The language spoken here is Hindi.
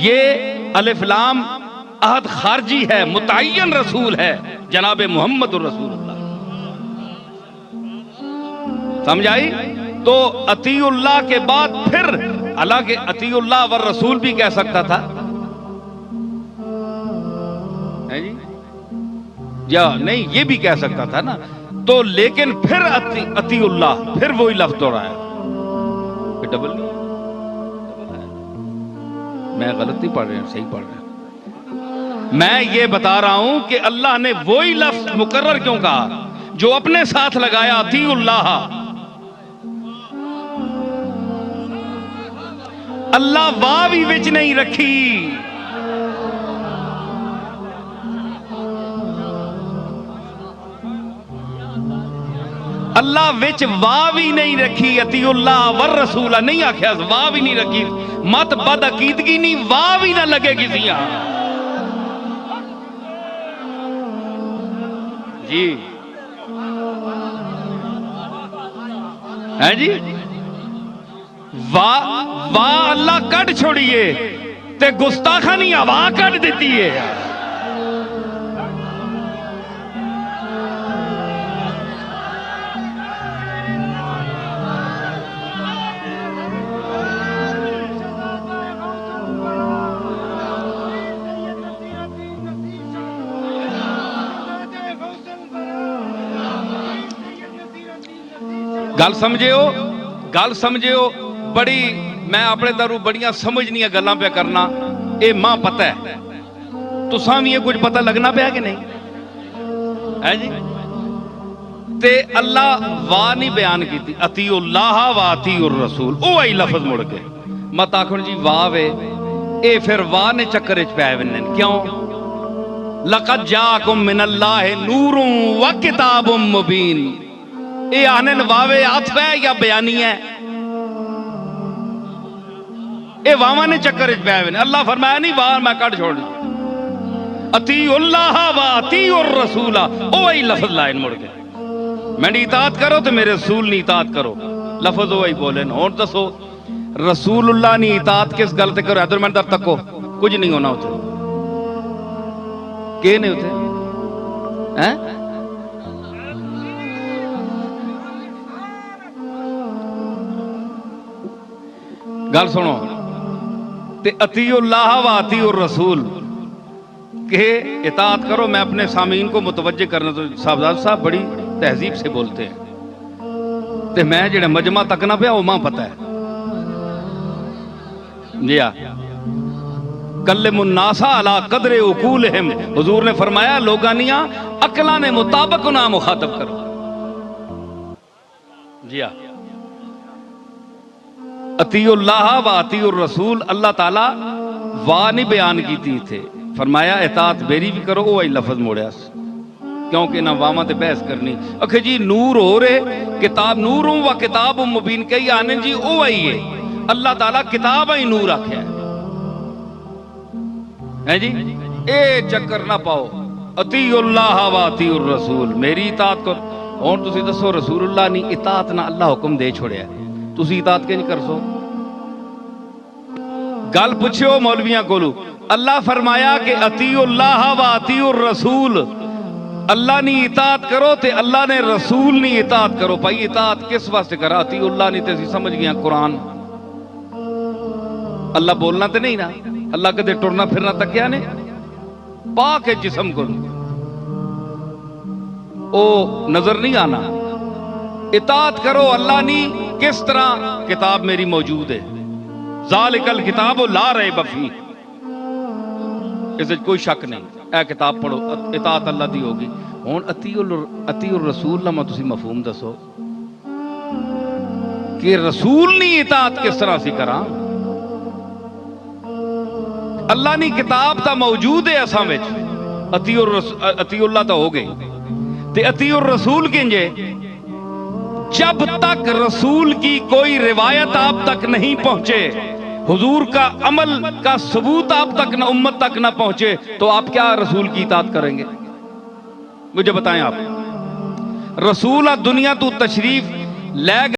ये अलिफ लाम अहद खारजी है, मुतय्यन रसूल है जनाब मोहम्मद रसूलुल्लाह। समझ आई? तो अतीउल्लाह के बाद फिर हालांकि अतीउल्लाह व रसूल भी कह सकता था, है जी, या नहीं ये भी कह सकता था ना, तो लेकिन फिर अतीउल्लाह फिर वही लफ्ज दोहराया। डबल नहीं, मैं गलत नहीं पढ़ रहा हूं, सही पढ़ रहा हूं। मैं ये बता रहा हूं कि अल्लाह ने वही लफ्ज मुकर्रर क्यों कहा जो अपने साथ लगाया, अतीउल्लाह। अल्लाह वाह भी विच नहीं रखी, अल्लाह विच वाह भी नहीं रखी, अतीउल्लाह वर रसूला नहीं आख्या, वाह भी नहीं रखी। मत बद अकीदगी नहीं, वाह भी ना लगे किसी जी, है जी। वाह अल्लाह कट छोड़िए ते गुस्ताखानी हवा कट देती है। गल समझियो बड़ी, मैं अपने दारू बड़ियां समझनिया गल्लां पे करना, ये मां पता है तुसां भी ये कुछ पता लगना पाया कि नहीं, है जी। ते अल्लाह वाह नहीं बयान की, अतीउल्लाह व अतीउर रसूल, ओ आई लफ्ज मुड़ के मत आखो जी वाह वे, ए फिर वाह ने चक्कर च पै वने क्यों? लक़द जाअकुम मिनल्लाहि नूरुन व किताबुम मुबीन, ये आने वावे आतफ है या बयानी है? ये वावा ने चक्कर च पै वने। अल्लाह फरमाया नहीं वाह मैं कट छोड़ना, अतीउल्लाह व अतीउर रसूला, ओ वही लफ्ज लाइन मुड़ के, मेरी इताअत करो तो मेरे रसूल नी इताअत करो, लफ्ज वही बोले। और दसो रसूलुल्लाह नी इताअत किस गल ते करो? इधर मैं दर तको कुछ नहीं होना उथे, के ने उथे हैं? गल सुनो, ते अतीउल्लाह व अतीउर रसूल के इताअत करो। मैं अपने सामीन को मुतवज्जे करना, तो साहबजाद साहब बड़ी तहजीब से बोलते हैं, ते मैं जेड़ा मजमा तक ना पिया वो मां पता है जी। कल्लिमुन्नासा अला कदरे उकूलहिम, हुजूर ने फरमाया लोगानिया अकला ने मुताबिक ना मुखातब करो जी। अतीउल्लाह व अतीउर रसूल, अल्लाह ताला वाह नहीं बयान की थे, फरमाया इताअत मेरी भी करो, वो लफ्ज मोड़िया क्योंकि ना वावा ते बहस करनी। अखे जी नूर हो रहे किताब, नूर व किताब मुबीन कई आने जी, ओ आई है अल्लाह ताला किताब ही नूर आख्या है जी। ए चक्कर ना पाओ, अतीउल्लाह व अतीउर रसूल, मेरी इताअत करो। और तुसी दसो रसूलुल्लाह नी इताअत ना अल्लाह हुक्म दे छोड़िया, तुसी इताअत क्यों नहीं कर सो? गल पुछो मौलवियां कोलू, अल्लाह फरमाया कि अतीउल्लाह व अतीउर रसूल, अल्लाह नी इताअत करो ते अल्लाह ने रसूल नी इताअत करो। भाई इताअत किस वास्ते करा? अतीउल्लाह नी ते समझ गया कुरान, अल्लाह बोलना तो नहीं ना, अल्लाह कदे टुरना फिरना तकिया ने पाक है जिस्म को, ओ नजर नहीं आना। इताअत करो अल्लाह नी, किस तरह? किताब मेरी मौजूद है, ज़ालिकल किताब ला रैब फीह, इसे कोई शक नहीं, ए किताब पढ़ो, इताअत अल्लाह दी होगी। हुण अतीउर रसूल दा मैं तुसी मफहूम दसो कि रसूल नी इताअत किस तरह सी करा? अल्लाह नी किताब ता मौजूद है असां विच, अतीउल्लाह तो हो गई, ते अतीउर रसूल किंजे? जब तक रसूल की कोई रिवायत आप तक नहीं पहुंचे, हुजूर का अमल का सबूत आप तक ना, उम्मत तक ना पहुंचे, तो आप क्या रसूल की इताअत करेंगे? मुझे बताएं आप। रसूल दुनिया तू तशरीफ ले